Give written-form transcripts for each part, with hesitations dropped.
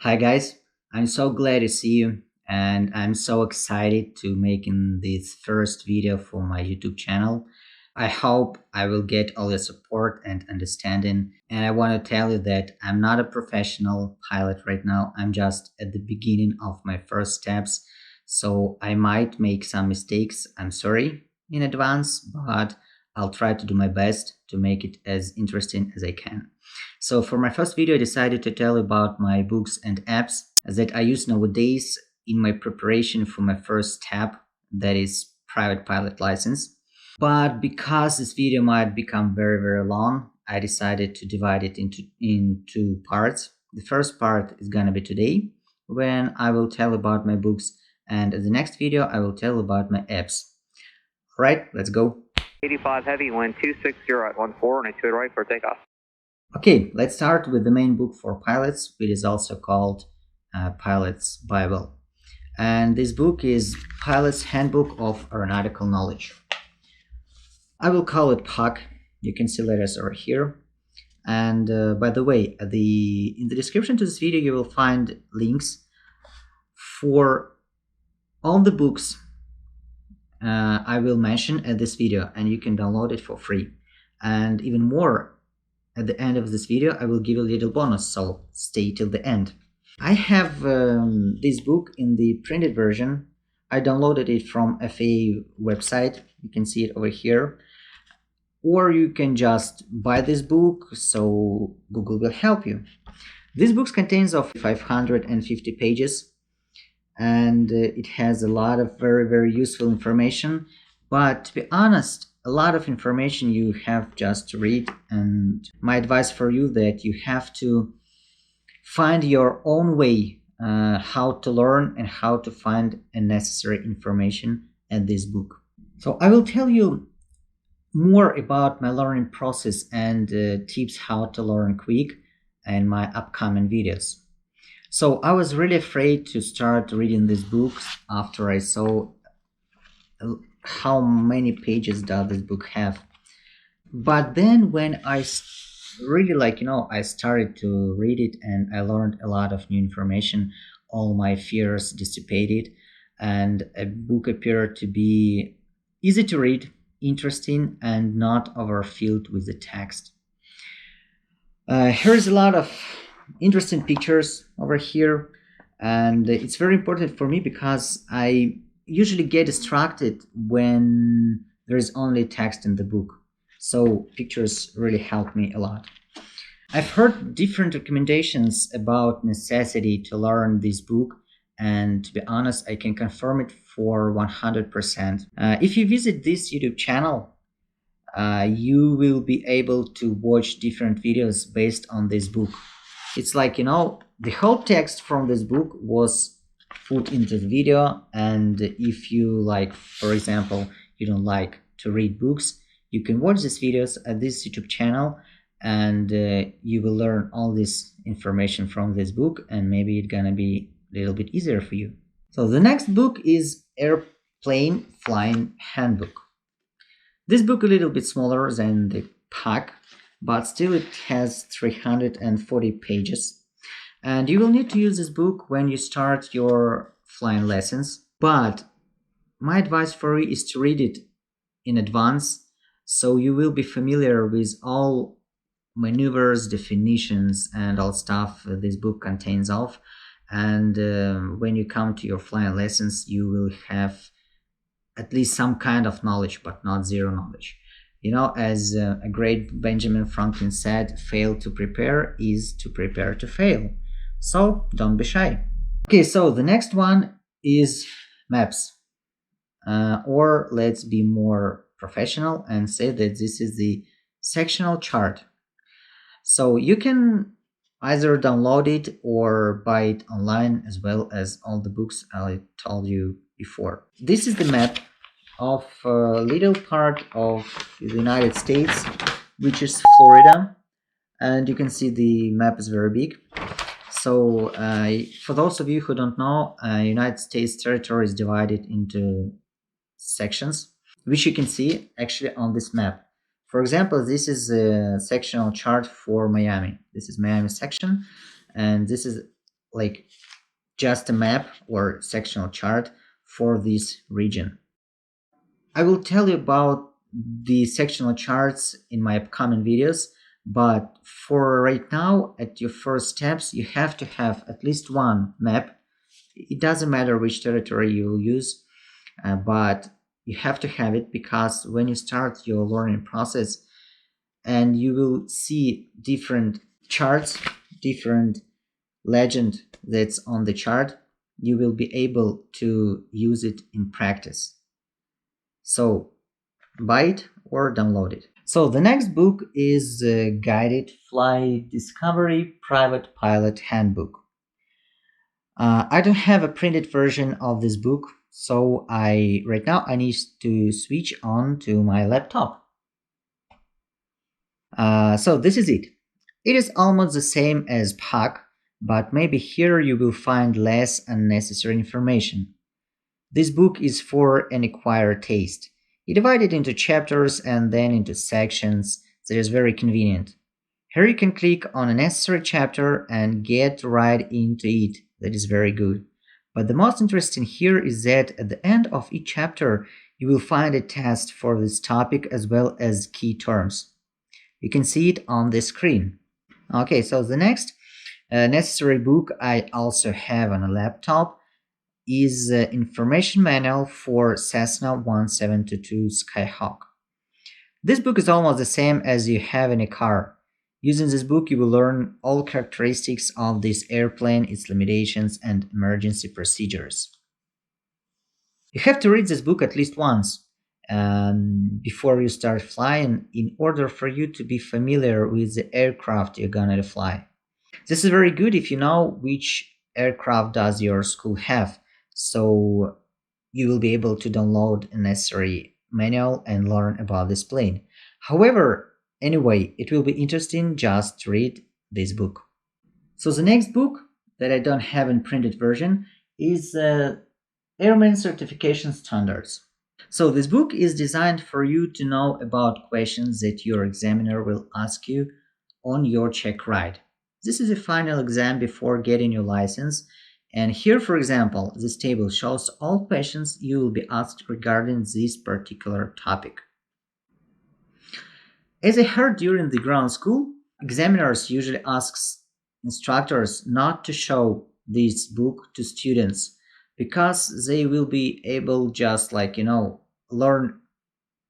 Hi guys, I'm so glad to see you and I'm so excited to making this first video for my YouTube channel. I hope I will get all your support and understanding, and I want to tell you that I'm not a professional pilot right now. I'm just at the beginning of my first steps, so I might make some mistakes. I'm sorry in advance, but I'll try to do my best to make it as interesting as I can. So for my first video, I decided to tell you about my books and apps that I use nowadays in my preparation for my first step, that is private pilot license. But because this video might become very long, I decided to divide it in two parts. The first part is gonna be today, when I will tell about my books, and in the next video I will tell about my apps. Alright, let's go. 85 heavy, wind 260 at 14 and 2 right for takeoff. Okay, let's start with the main book for pilots, which is also called Pilot's Bible. And this book is Pilot's Handbook of Aeronautical Knowledge. I will call it POC. You can see letters over here. And by the way, in the description to this video, you will find links for all the books I will mention in this video, and you can download it for free. And even more, at the end of this video, I will give you a little bonus, so stay till the end. I have this book in the printed version. I downloaded it from FAA website. You can see it over here. Or you can just buy this book, so Google will help you. This book contains of 550 pages, and it has a lot of very useful information. But to be honest, a lot of information you have just to read, and my advice for you that you have to find your own way how to learn and how to find necessary information in this book. So I will tell you more about my learning process and tips how to learn quick in my upcoming videos. So I was really afraid to start reading this book after I saw how many pages does this book have. But then when I really I started to read it and I learned a lot of new information, all my fears dissipated, and a book appeared to be easy to read, interesting, and not overfilled with the text. Here's a lot of interesting pictures over here, and it's very important for me because I usually get distracted when there's only text in the book, so pictures really help me a lot. I've heard different recommendations about necessity to learn this book, and to be honest, I can confirm it for 100%. If you visit this YouTube channel, you will be able to watch different videos based on this book. It's like, the whole text from this book was put into the video, and if you for example, you don't like to read books, you can watch these videos at this YouTube channel, and you will learn all this information from this book, and maybe it's gonna be a little bit easier for you. So the next book is Airplane Flying Handbook. This book a little bit smaller than the POC, but still it has 340 pages. And you will need to use this book when you start your flying lessons. But my advice for you is to read it in advance, so you will be familiar with all maneuvers, definitions, and all stuff this book contains of. And when you come to your flying lessons, you will have at least some kind of knowledge, but not zero knowledge. As a great Benjamin Franklin said, fail to prepare is to prepare to fail. So don't be shy. Okay, so the next one is maps. Or let's be more professional and say that this is the sectional chart. So you can either download it or buy it online, as well as all the books I told you before. This is the map of a little part of the United States, which is Florida, and you can see the map is very big. So for those of you who don't know, United States territory is divided into sections, which you can see actually on this map. For example, this is a sectional chart for Miami. This is Miami section, and this is like just a map or sectional chart for this region. I will tell you about the sectional charts in my upcoming videos, but for right now, at your first steps, you have to have at least one map. It doesn't matter which territory you will use, but you have to have it, because when you start your learning process and you will see different charts, different legend that's on the chart, you will be able to use it in practice. So buy it or download it. So the next book is Guided Flight Discovery Private Pilot Handbook. I don't have a printed version of this book, so right now I need to switch on to my laptop. So this is it. It is almost the same as PAC, but maybe here you will find less unnecessary information. This book is for an acquired taste. You divide it into chapters and then into sections. That is very convenient. Here you can click on a necessary chapter and get right into it. That is very good. But the most interesting here is that at the end of each chapter, you will find a test for this topic as well as key terms. You can see it on the screen. Okay, so the next necessary book I also have on a laptop is the information manual for Cessna 1722 Skyhawk. This book is almost the same as you have in a car. Using this book, you will learn all characteristics of this airplane, its limitations, and emergency procedures. You have to read this book at least once before you start flying, in order for you to be familiar with the aircraft you're gonna fly. This is very good if you know which aircraft does your school have, so you will be able to download a necessary manual and learn about this plane. However, anyway, it will be interesting just to read this book. So the next book that I don't have in printed version is Airman Certification Standards. So this book is designed for you to know about questions that your examiner will ask you on your check ride. This is a final exam before getting your license, and here, for example, this table shows all questions you will be asked regarding this particular topic. As I heard during the ground school, examiners usually ask instructors not to show this book to students, because they will be able just learn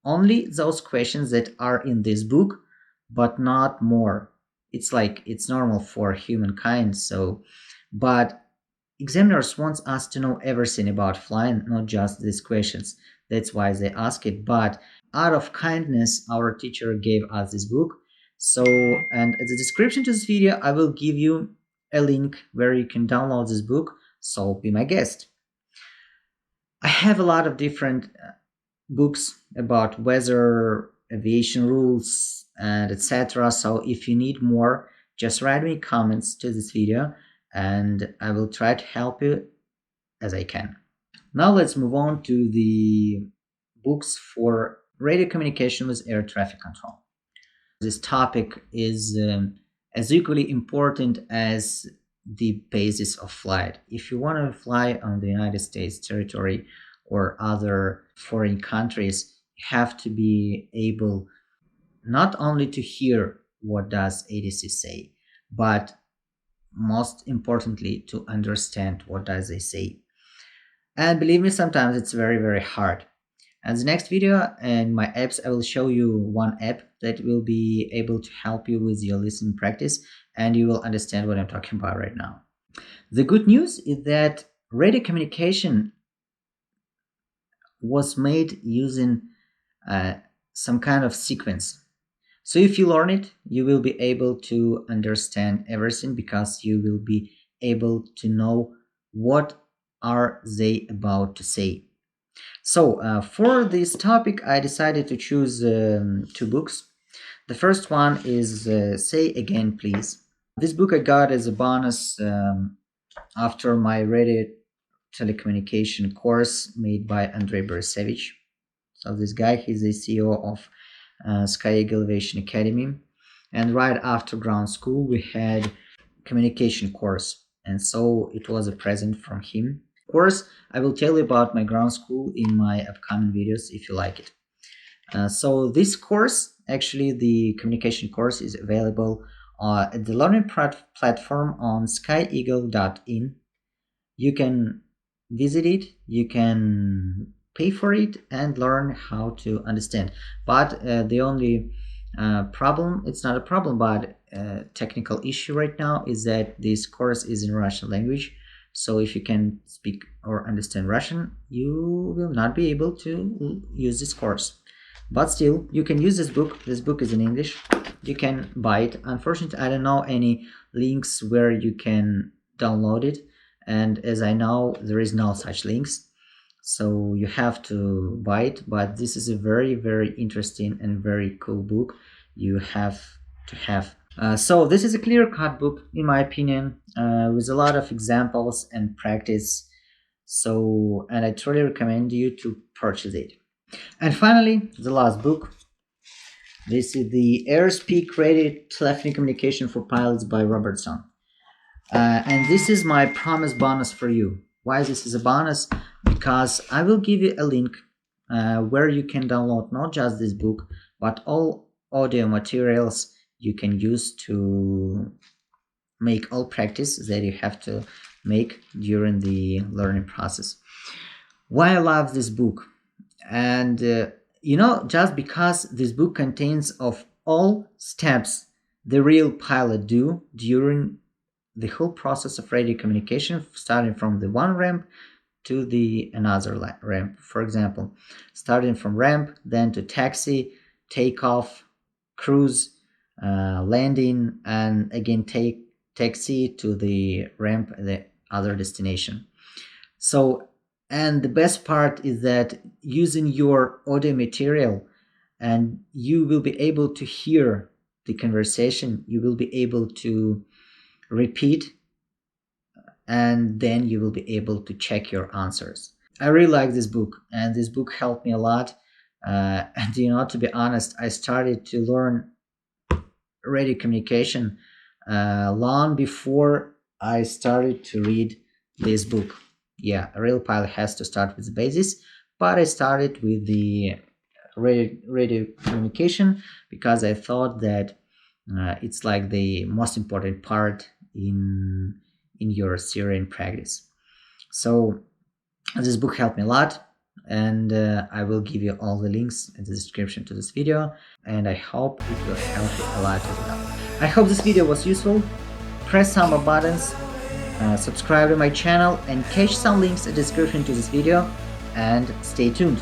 only those questions that are in this book, but not more. It's normal for humankind. But examiners want us to know everything about flying, not just these questions. That's why they ask it. But out of kindness, our teacher gave us this book. And at the description to this video, I will give you a link where you can download this book. So be my guest. I have a lot of different books about weather, aviation rules, and etc. So if you need more, just write me comments to this video and I will try to help you as I can. Now let's move on to the books for radio communication with air traffic control. This topic is as equally important as the basis of flight. If you want to fly on the United States territory or other foreign countries, you have to be able not only to hear what does ATC say, but most importantly to understand what does they say. And believe me, sometimes it's very, very hard. And the next video in my apps, I will show you one app that will be able to help you with your listening practice, and you will understand what I'm talking about right now. The good news is that radio communication was made using some kind of sequence. So if you learn it, you will be able to understand everything, because you will be able to know what are they about to say. So for this topic, I decided to choose two books. The first one is Say Again, Please. This book I got as a bonus after my radio telecommunication course made by Andrei Borisevich. So this guy, he's the CEO of Sky Eagle Aviation Academy. And right after ground school, we had communication course. and so it was a present from him. Of course, I will tell you about my ground school in my upcoming videos if you like it. So this course, actually the communication course, is available at the learning platform on skyeagle.in. You can visit it, you can pay for it and learn how to understand. But the only problem, it's not a problem, but technical issue right now is that this course is in Russian language. So if you can speak or understand Russian, you will not be able to use this course. But still, you can use this book. This book is in English. You can buy it. Unfortunately, I don't know any links where you can download it. And as I know, there is no such links. So you have to buy it. But this is a very, very interesting and very cool book you have to have. So this is a clear-cut book, in my opinion, with a lot of examples and practice. So, and I truly recommend you to purchase it. And finally, the last book. This is the Airspeak Radio Telephony Communication for Pilots by Robertson. And this is my promise bonus for you. Why this is a bonus? Because I will give you a link where you can download not just this book, but all audio materials you can use to make all practice that you have to make during the learning process. Why I love this book? And just because this book contains of all steps the real pilot do during the whole process of radio communication, starting from the one ramp to the another ramp. For example, starting from ramp, then to taxi, takeoff, cruise, landing, and again taxi to the ramp, the other destination. So, and the best part is that using your audio material, and you will be able to hear the conversation, you will be able to repeat, and then you will be able to check your answers. I really like this book, and this book helped me a lot. And to be honest, I started to learn radio communication long before I started to read this book. Yeah, a real pilot has to start with the basis, but I started with the radio communication because I thought that it's like the most important part in your Syrian practice. So this book helped me a lot, and I will give you all the links in the description to this video, and I hope it will help you a lot as well. I hope this video was useful. Press some more buttons, subscribe to my channel, and catch some links in the description to this video, and stay tuned.